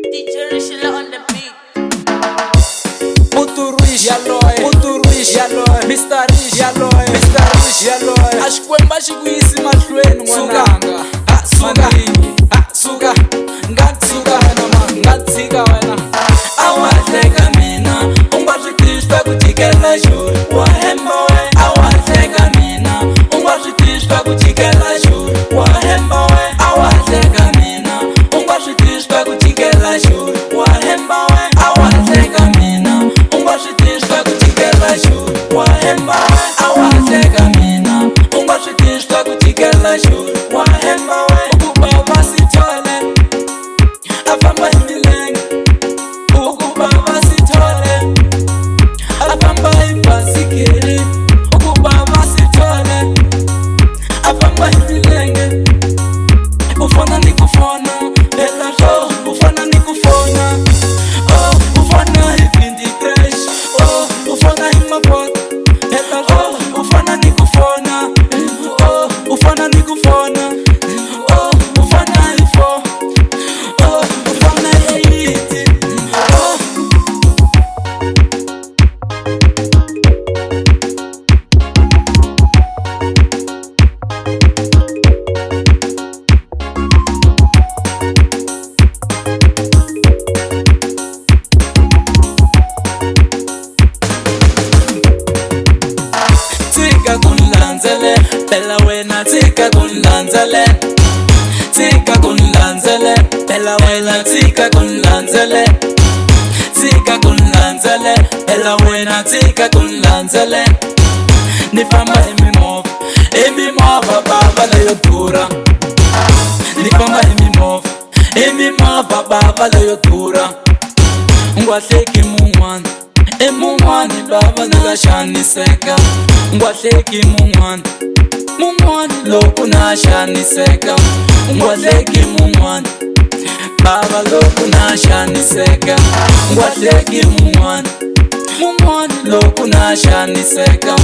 DJ Rishila on the beat. Muturish, yaloy, Muturish, yaloy, Mr. Rish, yaloy, Mr. Rish, yaloy. Ashikwemba shikuyisi mahlweni n'wananga. Suka, suka, ngasuka wena ma, ngatsika wena. Awahleka mina, ungazwitishwa kujikela juri. Wahemba we, awahleka mina, ungazwitishwa kujikela juri. Wahemba we, awahleka mina, ungazwitishwa kujikela juri. Wahemba we, awahleka mina, ungazwitishwa kujikela juri. Wahemba we, awahleka mina, ungazwitishwa kujikela juri. Wahemba we, ukuba basithole, afamba imilenge. Ukuba basithole, afamba ibhasikili. Ukuba basithole, afamba imilenge. Ufona nikufona, phela lo, ufona nikufona. Oh, ufona ivindi crash. Oh, ufona imapota, phela lo, ufona nikufona. Oh, ufona nikufona. Oh, ufona ifo. Oh, ufona yiti. Oh. Tika kunlandzele, phela wena tika kunlandzele. Tika kunlandzele, phela wena tika kunlandzele. Tika kunlandzele, phela wena tika kunlandzele. Nifamba imimova baba leyo dura. Nifamba imimova baba leyo dura. Ungwahleki mun'wana, mun'wana baba nakashaniseka. Ungwahleki mun'wana loko nashaniseka. Ungwahleki mun'wana baba loko nashaniseka. Ungwahleki mun'wana loko nashaniseka.